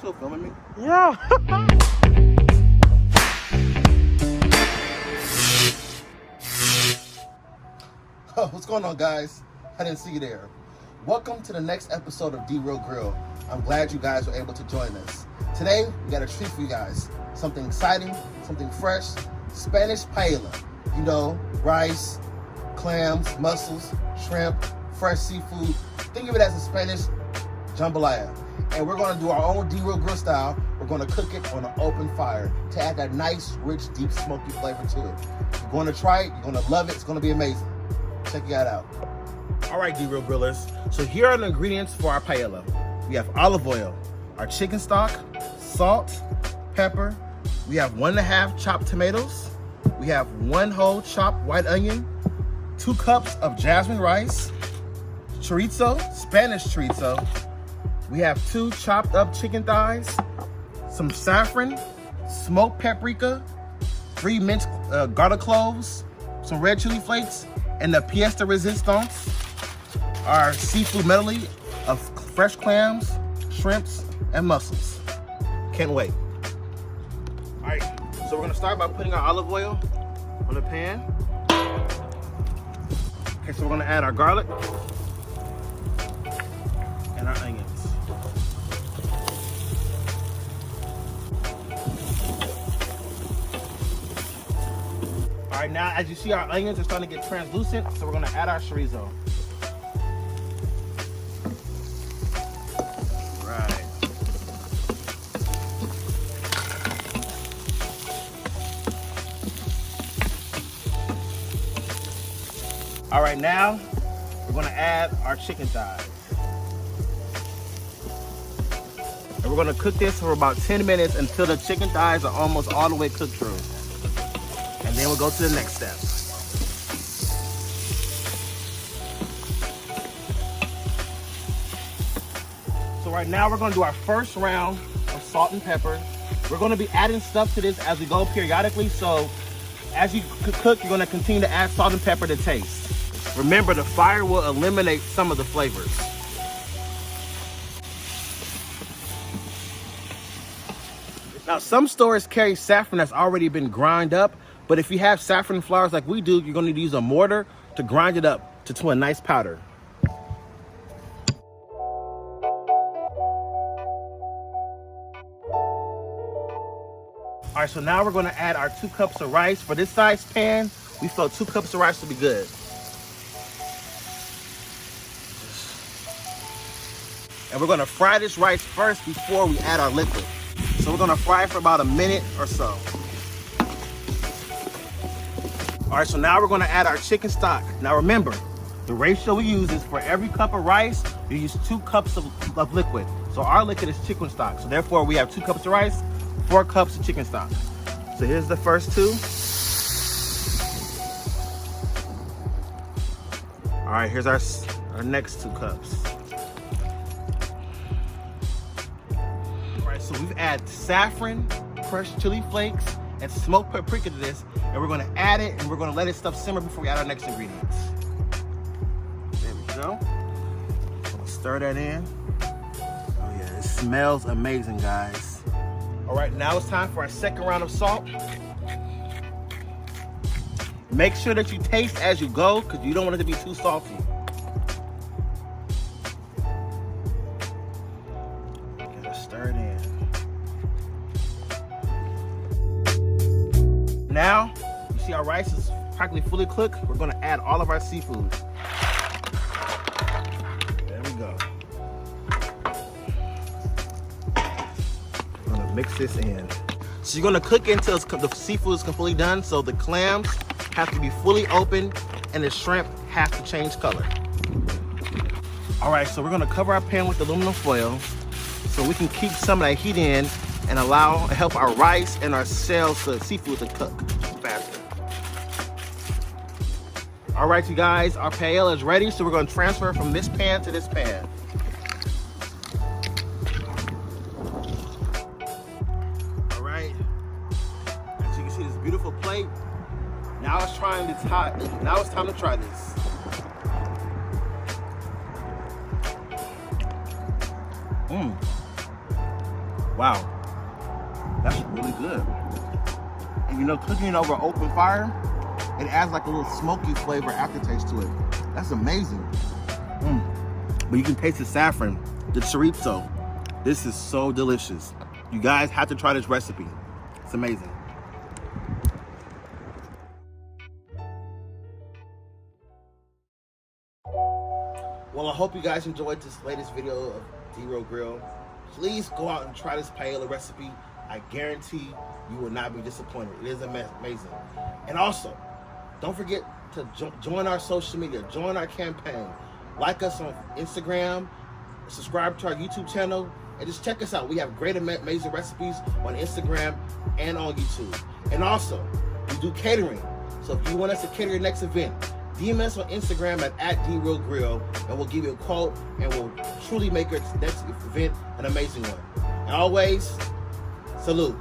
still filming me? Yeah. Oh, what's going on, guys? I didn't see you there. Welcome to the next episode of D-Real Grill. I'm glad you guys were able to join us. Today, we got a treat for you guys. Something exciting, something fresh, Spanish paella. You know, rice, clams, mussels, shrimp, fresh seafood. Think of it as a Spanish jambalaya. And we're gonna do our own D-Real Grill style. We're gonna cook it on an open fire to add that nice, rich, deep, smoky flavor to it. You're gonna try it, you're gonna love it, it's gonna be amazing. Check that out. All right, D-Real Grillers. So here are the ingredients for our paella. We have olive oil, our chicken stock, salt, pepper. We have 1.5 chopped tomatoes. We have 1 whole chopped white onion, 2 cups of jasmine rice, chorizo, Spanish chorizo. We have 2 chopped up chicken thighs, some saffron, smoked paprika, 3 minced garlic cloves, some red chili flakes, and the pièce de resistance, our seafood medley of fresh clams, shrimps, and mussels. Can't wait. All right, so we're gonna start by putting our olive oil on the pan. Okay, so we're gonna add our garlic and our onions. All right, now as you see, our onions are starting to get translucent, so we're gonna add our chorizo. Right. All right, now we're gonna add our chicken thighs. And we're gonna cook this for about 10 minutes until the chicken thighs are almost all the way cooked through. And then we'll go to the next step. So right now we're gonna do our first round of salt and pepper. We're gonna be adding stuff to this as we go periodically, so as you cook, you're gonna continue to add salt and pepper to taste. Remember, the fire will eliminate some of the flavors. Now, some stores carry saffron that's already been ground up, but if you have saffron flowers like we do, you're gonna need to use a mortar to grind it up to a nice powder. All right, so now we're gonna add our 2 cups of rice. For this size pan, we felt 2 cups of rice would be good. And we're gonna fry this rice first before we add our liquid. So we're gonna fry it for about a minute or so. All right, so now we're gonna add our chicken stock. Now remember, the ratio we use is for every cup of rice, you use 2 cups of liquid. So our liquid is chicken stock. So therefore we have 2 cups of rice, 4 cups of chicken stock. So here's the first 2. All right, here's our next 2 cups. All right, so we've added saffron, crushed chili flakes, and smoked paprika to this, and we're gonna add it and we're gonna let it stuff simmer before we add our next ingredients. There we go. We'll stir that in. Oh yeah, it smells amazing, guys. All right, now it's time for our second round of salt. Make sure that you taste as you go, because you don't want it to be too salty. Gotta stir it in. Now, you see our rice is practically fully cooked. We're gonna add all of our seafood. There we go. We're gonna mix this in. So you're gonna cook it until the seafood is completely done. So the clams have to be fully open and the shrimp has to change color. All right, so we're gonna cover our pan with aluminum foil so we can keep some of that heat in and help our rice and our shells, the seafood, to cook faster. All right, you guys, our paella is ready, so we're gonna transfer from this pan to this pan. All right, as you can see, this beautiful plate. Now it's time to try this. Wow, that's really good. And you know, cooking it over open fire, it adds like a little smoky flavor aftertaste to it. That's amazing. But you can taste the saffron, the chorizo. This is so delicious. You guys have to try this recipe. It's amazing. Well, I hope you guys enjoyed this latest video of D-Row Grill. Please go out and try this paella recipe. I guarantee you will not be disappointed. It is amazing. And also, don't forget to join our social media, join our campaign. Like us on Instagram, subscribe to our YouTube channel, and just check us out. We have great, amazing recipes on Instagram and on YouTube. And also, we do catering. So if you want us to cater your next event, DM us on Instagram at @DRealGrill, and we'll give you a quote, and we'll truly make your next event an amazing one. And always, salute.